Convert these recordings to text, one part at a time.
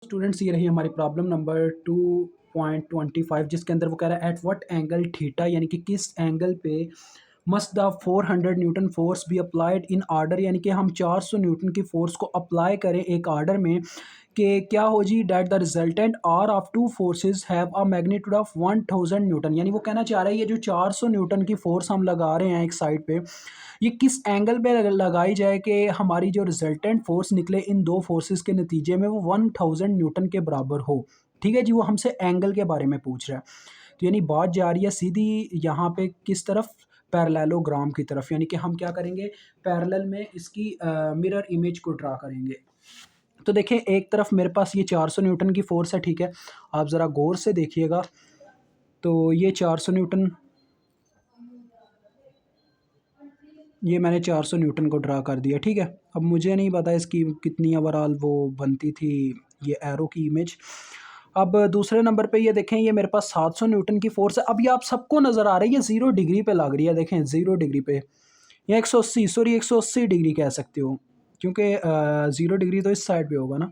Students ये रही हमारी प्रॉब्लम नंबर 2.25 जिसके अंदर वो कह रहा है एट व्हाट एंगल थीटा, यानी कि किस एंगल पे must the 400 Newton force be applied in order, यानी कि हम 400 न्यूटन की फोर्स को अप्लाई करें एक आर्डर में कि क्या हो जी that the resultant R of two forces have a magnitude of 1000 newton. यानी वो कहना चाह रहा है ये जो 400 न्यूटन की फोर्स हम लगा रहे हैं एक साइड पे, ये किस एंगल पे लगाई जाए कि हमारी जो रिजल्टेंट फोर्स निकले इन दो फोर्सेस के नतीजे में वो 1000 न्यूटन के बराबर हो। ठीक है जी, वो हमसे एंगल के बारे में पूछ रहा है। तो यानी बात जा रही है सीधी यहाँ पे किस तरफ, पैरेललोग्राम की तरफ, यानी कि हम क्या करेंगे पैरेलल में इसकी मिरर इमेज को ड्रा करेंगे। तो देखें एक तरफ मेरे पास ये 400 न्यूटन की फोर्स है, ठीक है, आप ज़रा गौर से देखिएगा। तो ये 400 न्यूटन, ये मैंने 400 न्यूटन को ड्रा कर दिया, ठीक है। अब मुझे नहीं पता इसकी कितनी ओवरऑल वो बनती थी ये एरो की इमेज। अब दूसरे नंबर पे ये देखें ये मेरे पास 700 न्यूटन की फोर्स है। अब ये आप सबको नज़र आ रही है 0 डिग्री पे लग रही है, देखें 0 डिग्री पे या 180, सॉरी 180 डिग्री कह सकते हो, क्योंकि 0 डिग्री तो इस साइड पे होगा ना।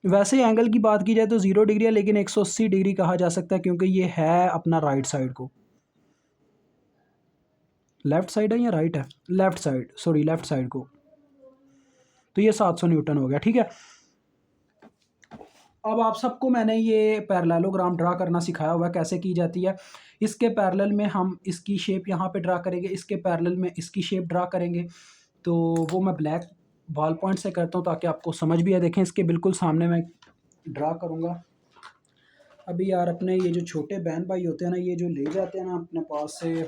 वैसे एंगल की बात की जाए तो 0 डिग्री है, लेकिन 180 डिग्री कहा जा सकता है क्योंकि ये है अपना राइट साइड को, लेफ़्ट साइड है या राइट है, left side, sorry left side को। तो ये 700 न्यूटन हो गया, ठीक है। अब आप सबको मैंने ये पैरेललोग्राम ड्रा करना सिखाया हुआ है कैसे की जाती है। इसके पैरेलल में हम इसकी शेप यहाँ पे ड्रा करेंगे, इसके पैरेलल में इसकी शेप ड्रा करेंगे। तो वो मैं ब्लैक बॉल पॉइंट से करता हूँ ताकि आपको समझ भी आए। देखें इसके बिल्कुल सामने मैं ड्रा करूँगा। अभी यार अपने ये जो छोटे बहन भाई होते हैं ना, ये जो ले जाते हैं ना अपने पास से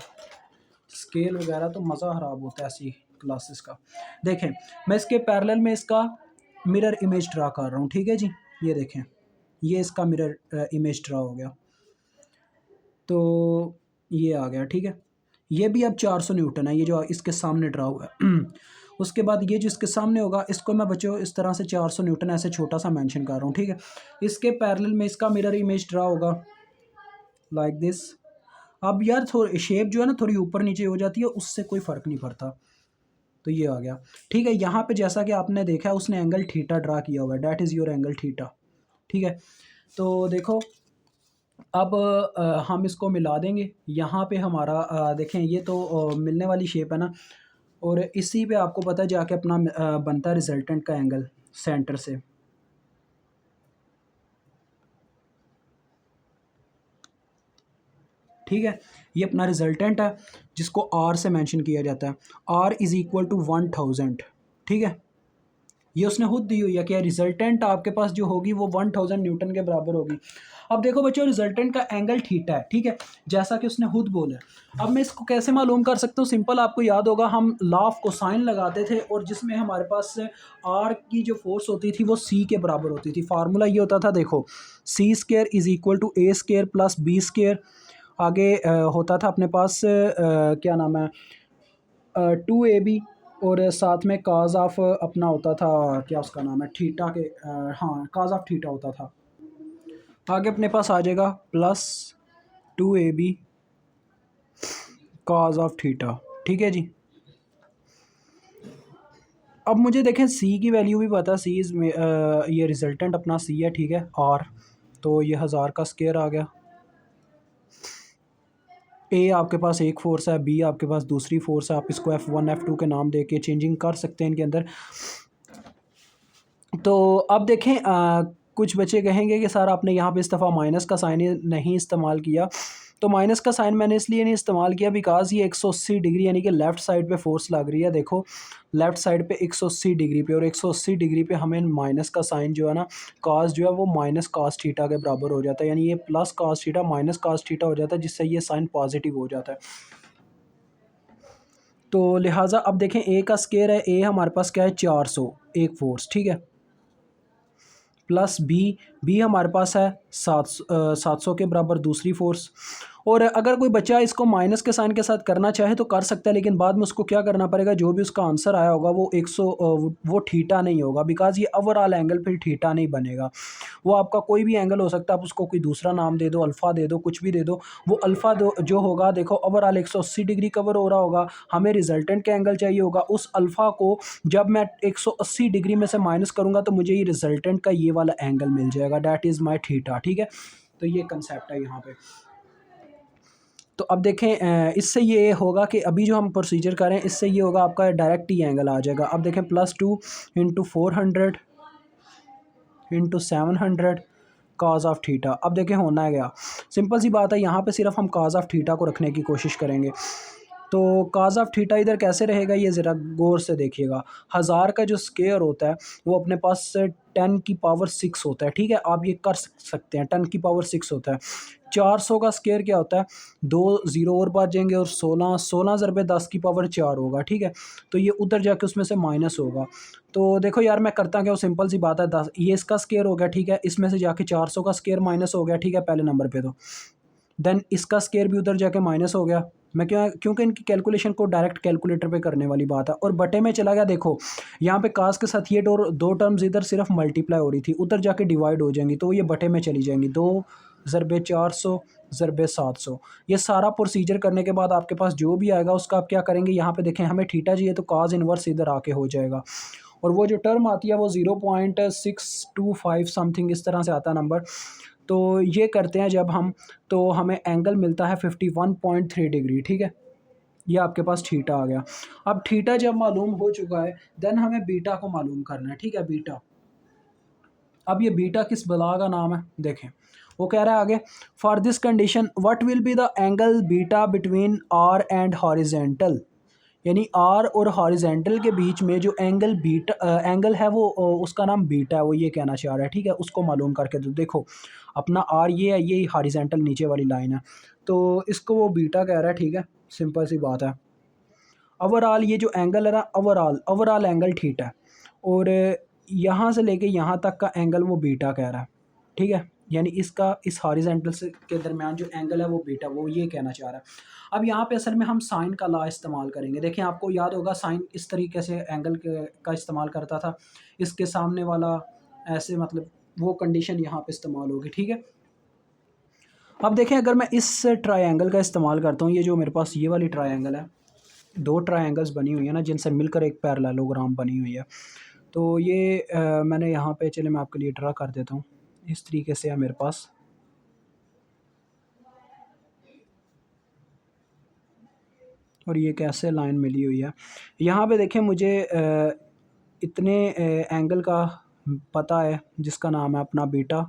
स्केल वगैरह, तो मज़ा ख़राब होता है ऐसी क्लासेस का। देखें मैं इसके पैरेलल में इसका मिरर इमेज ड्रा कर रहा हूँ, ठीक है जी। ये देखें ये इसका मिरर इमेज ड्रा हो गया, तो ये आ गया, ठीक है। ये भी अब 400 न्यूटन है, ये जो इसके सामने ड्रा हुआ है। उसके बाद ये जो इसके सामने होगा इसको मैं बच्चों इस तरह से 400 न्यूटन ऐसे छोटा सा मेंशन कर रहा हूँ, ठीक है। इसके पैरेलल में इसका मिरर इमेज ड्रा होगा लाइक दिस। अब यार थोड़ी शेप जो है ना थोड़ी ऊपर नीचे हो जाती है, उससे कोई फ़र्क नहीं पड़ता। तो ये आ गया, ठीक है। यहाँ पे जैसा कि आपने देखा है उसने एंगल थीटा ड्रा किया हुआ है, that is your angle theta, ठीक है। तो देखो अब हम इसको मिला देंगे यहाँ पे हमारा देखें ये तो मिलने वाली शेप है ना, और इसी पे आपको पता है जाके अपना बनता है रिजल्टेंट का एंगल सेंटर से। ठीक है, ये अपना रिजल्टेंट है जिसको आर से मेंशन किया जाता है। आर इज़ इक्वल टू 1000, ठीक है। ये उसने खुद दी हुई है कि रिजल्टेंट आपके पास जो होगी वो 1000 न्यूटन के बराबर होगी। अब देखो बच्चों रिजल्टेंट का एंगल थीटा है, ठीक है, जैसा कि उसने खुद बोला है। अब मैं इसको कैसे मालूम कर सकता हूँ, सिंपल, आपको याद होगा हम लॉ ऑफ कोसाइन लगाते थे और जिसमें हमारे पास आर की जो फोर्स होती थी वो सी के बराबर होती थी। फार्मूला ये होता था, देखो c square is equal to a square plus b square. आगे होता था अपने पास क्या नाम है 2ab, और साथ में काज ऑफ अपना होता था, क्या उसका नाम है थीटा के हाँ काज ऑफ थीटा होता था। आगे अपने पास आ जाएगा plus 2ab cause of theta, ठीक है जी। अब मुझे देखें सी की वैल्यू भी पता, सी इज़ ये रिजल्टेंट अपना सी है, ठीक है। और तो ये 1000 का स्क्वायर आ गया। ए आपके पास एक फोर्स है, बी आपके पास दूसरी फोर्स है, आप इसको F1 F2 के नाम दे के चेंजिंग कर सकते हैं इनके अंदर। तो अब देखें कुछ बच्चे कहेंगे कि सर आपने यहाँ पे इस दफ़ा माइनस का साइन नहीं इस्तेमाल किया। तो माइनस का साइन मैंने इसलिए नहीं इस्तेमाल किया बिकॉज़ ये 180 डिग्री यानी कि लेफ़्ट साइड पे फोर्स लग रही है। देखो लेफ़्ट साइड पे 180 डिग्री पे, और 180 डिग्री पे हमें माइनस का साइन जो है ना कॉस जो है वो माइनस कॉस थीटा के बराबर हो जाता है, यानी ये plus cos theta minus cos theta हो जाता है, जिससे ये साइन पॉजिटिव हो जाता है। तो लिहाजा अब देखें ए का स्क्वायर है, ए हमारे पास क्या है 400 एक फोर्स, ठीक है, प्लस बी, बी हमारे पास है 700 के बराबर दूसरी फोर्स, और अगर कोई बच्चा इसको माइनस के साइन के साथ करना चाहे तो कर सकता है, लेकिन बाद में उसको क्या करना पड़ेगा, जो भी उसका आंसर आया होगा वो 100 वो थीटा नहीं होगा, बिकॉज ये ओवरऑल एंगल फिर थीटा नहीं बनेगा। वो आपका कोई भी एंगल हो सकता है, आप उसको कोई दूसरा नाम दे दो, अल्फ़ा दे दो, कुछ भी दे दो। वो अल्फ़ा दो जो होगा, देखो ओवरऑल 180 डिग्री कवर हो रहा होगा, हमें रिजल्टेंट का एंगल चाहिए होगा, उस अल्फ़ा को जब मैं 180 डिग्री में से माइनस करूँगा तो मुझे ये रिजल्टेंट का ये वाला एंगल मिल जाएगा, दैट इज़ माई थीटा। ठीक है, तो ये कंसेप्ट है यहाँ पे। तो अब देखें इससे ये होगा कि अभी जो हम प्रोसीजर करें इससे ये होगा, आपका डायरेक्ट ही एंगल आ जाएगा। अब देखें +2 into 400 into 700 cause of theta. अब देखें होना है क्या, सिंपल सी बात है, यहाँ पे सिर्फ हम काज ऑफ थीटा को रखने की कोशिश करेंगे। तो काज ऑफ थीटा इधर कैसे रहेगा, ये ज़रा गौर से देखिएगा। 1000 का जो स्क्वायर होता है वो अपने पास 10⁻6 होता है। ठीक है, आप ये कर सकते हैं, 10⁻6 होता है। 400 का स्क्वायर क्या होता है, 2 ज़ीरो और बच जाएंगे और 16 16 ज़रबे 10⁻4 होगा। ठीक है, तो ये उधर जाके उसमें से माइनस होगा। तो देखो यार मैं करता क्या हूँ, सिंपल सी बात है, 10 ये इसका स्क्वायर हो गया। ठीक है, इसमें से जाके 400 का स्क्वायर माइनस हो गया। ठीक है, पहले नंबर पे तो देन इसका स्क्वायर भी उधर जाके माइनस हो गया। मैं क्योंकि इनकी कैलकुलेशन को डायरेक्ट कैलकुलेटर पे करने वाली बात है, और बटे में चला गया। देखो यहाँ पे कास के साथ ये दो टर्म्स इधर सिर्फ मल्टीप्लाई हो रही थी, उधर जाके डिवाइड हो जाएंगी, तो ये बटे में चली जाएंगी। 2 ज़रबे 400 ज़रबे 700। ये सारा प्रोसीजर करने के बाद आपके पास जो भी आएगा उसका आप क्या करेंगे, यहाँ पे देखें हमें थीटा चाहिए तो काज इनवर्स इधर आके हो जाएगा, और वो जो टर्म आती है वो 0.625 समथिंग इस तरह से आता है नंबर। तो ये करते हैं जब हम, तो हमें एंगल मिलता है 51.3 डिग्री। ठीक है, ये आपके पास थीटा आ गया। अब थीटा जब मालूम हो चुका है, देन हमें बीटा को मालूम करना है। ठीक है, बीटा। अब ये बीटा किस बला का नाम है, देखें वो कह रहा है आगे, for this condition what will be the angle beta between R and horizontal, यानी आर और हॉरिजेंटल के बीच में जो एंगल बीटा एंगल है वो उसका नाम बीटा है, वो ये कहना चाह रहा है। ठीक है, उसको मालूम करके तो देखो अपना आर ये है, ये हॉरिजेंटल नीचे वाली लाइन है, तो इसको वो बीटा कह रहा है। ठीक है, सिंपल सी बात है। ओवरऑल ये जो एंगल है ना, ओवरऑल एंगल थीटा है, और यहाँ से लेके यहाँ तक का एंगल वो बीटा कह रहा है। ठीक है, यानी इसका इस हॉरिजेंटल से के दरमियान जो एंगल है वो बीटा, वो ये कहना चाह रहा है। अब यहाँ पे असल में हम साइन का लॉ इस्तेमाल करेंगे। देखें आपको याद होगा साइन इस तरीके से एंगल का इस्तेमाल करता था, इसके सामने वाला ऐसे, मतलब वो कंडीशन यहाँ पे इस्तेमाल होगी। ठीक है, अब देखें अगर मैं इस ट्रायंगल का इस्तेमाल करता हूँ, ये जो मेरे पास ये वाली ट्रायंगल है, दो ट्रायंगल्स बनी हुई है ना जिनसे मिलकर एक पैरेललोग्राम बनी हुई है। तो ये मैंने यहाँ पे, चले मैं आपके लिए ड्रा कर देता हूँ। इस तरीके से है मेरे पास, और ये कैसे लाइन मिली हुई है। यहाँ पे देखें मुझे इतने एंगल का पता है जिसका नाम है अपना बीटा।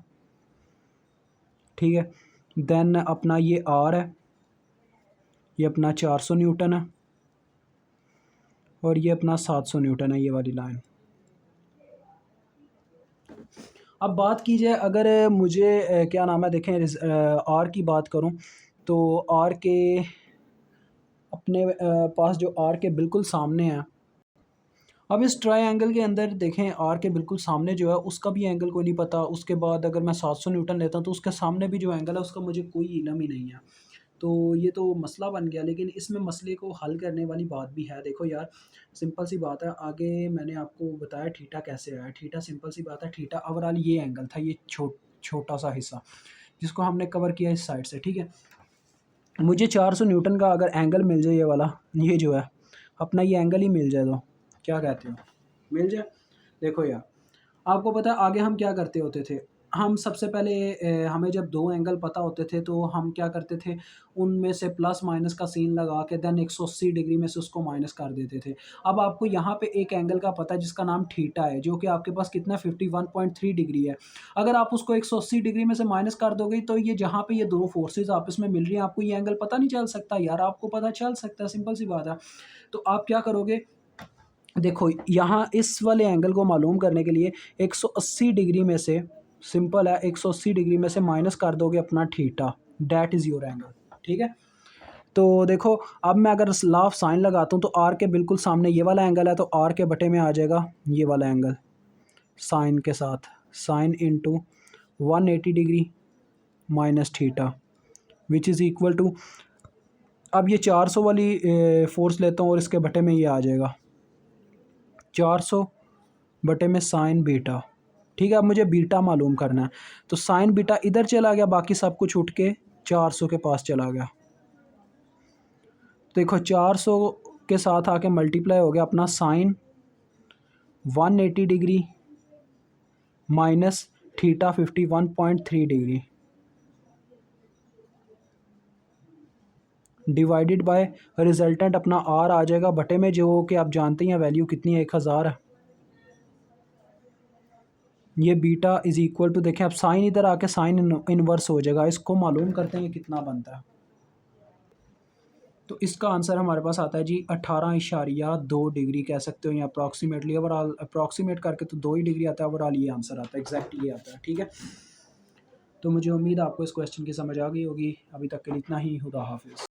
ठीक है, देन अपना ये आर है, ये अपना 400 न्यूटन है, और ये अपना 700 न्यूटन है, ये वाली लाइन। अब बात की जाए, अगर मुझे क्या नाम है, देखें आर की बात करूं तो आर के अपने पास जो आर के बिल्कुल सामने है, अब इस ट्रायंगल के अंदर देखें आर के बिल्कुल सामने जो है उसका भी एंगल कोई नहीं पता। उसके बाद अगर मैं 700 न्यूटन लेता हूँ तो उसके सामने भी जो एंगल है उसका मुझे कोई इल्म ही नहीं है। तो ये तो मसला बन गया, लेकिन इसमें मसले को हल करने वाली बात भी है। देखो यार सिंपल सी बात है, आगे मैंने आपको बताया थीटा कैसे आया। थीटा सिंपल सी बात है, थीटा ओवरऑल ये एंगल था, ये छोटा सा हिस्सा जिसको हमने कवर किया इस साइड से। ठीक है, मुझे 400 न्यूटन का अगर एंगल मिल जाए, ये वाला ये जो है अपना ये एंगल ही मिल जाए तो क्या कहते हो, मिल जाए। देखो यार आपको पता है आगे हम क्या करते होते थे, हम सबसे पहले हमें जब दो एंगल पता होते थे तो हम क्या करते थे, उनमें से प्लस माइनस का सीन लगा के देन 180 डिग्री में से उसको माइनस कर देते थे। अब आपको यहाँ पे एक एंगल का पता है जिसका नाम थीटा है, जो कि आपके पास कितना 51.3 डिग्री है। अगर आप उसको 180 डिग्री में से माइनस कर दोगे तो ये जहाँ पे ये दो फोर्सेज आपस में मिल रही हैं, आपको ये एंगल पता नहीं चल सकता यार, आपको पता चल सकता है, सिंपल सी बात है। तो आप क्या करोगे, देखो यहाँ इस वाले एंगल को मालूम करने के लिए 180 डिग्री में से, सिंपल है, 180 डिग्री में से माइनस कर दोगे अपना theta, that is your angle. ठीक है, तो देखो अब मैं अगर लॉ ऑफ साइन लगाता हूँ तो आर के बिल्कुल सामने ये वाला एंगल है, तो आर के बटे में आ जाएगा ये वाला एंगल साइन के साथ, sine into 180 degree minus theta, which is equal to, अब ये 400 वाली फोर्स लेता हूँ और इसके बटे में ये आ जाएगा 400 बटे में साइन बीटा। ठीक है, अब मुझे बीटा मालूम करना है, तो साइन बीटा इधर चला गया, बाकी सब कुछ उठ के 400 के पास चला गया। देखो 400 के साथ आके मल्टीप्लाई हो गया अपना sine 180 degree minus theta 51.3 degree divided by resultant अपना आर आ जाएगा बटे में, जो कि आप जानते हैं वैल्यू कितनी है, 1000 है। ये बीटा इज इक्वल टू, देखें अब साइन इधर आके साइन इनवर्स हो जाएगा, इसको मालूम करते हैं कि कितना बनता है। तो इसका आंसर हमारे पास आता है जी 18.2 डिग्री कह सकते हो, या अप्रॉक्सीमेटली, ओवरऑल अप्रॉक्सीमेट करके तो 2 ही डिग्री आता है, ओवरऑल ये आंसर आता है, एग्जैक्ट ये आता है। ठीक है, तो मुझे उम्मीद है आपको इस क्वेश्चन की समझ आ गई होगी। अभी तक के लिए इतना ही, खुदा हाफिज़।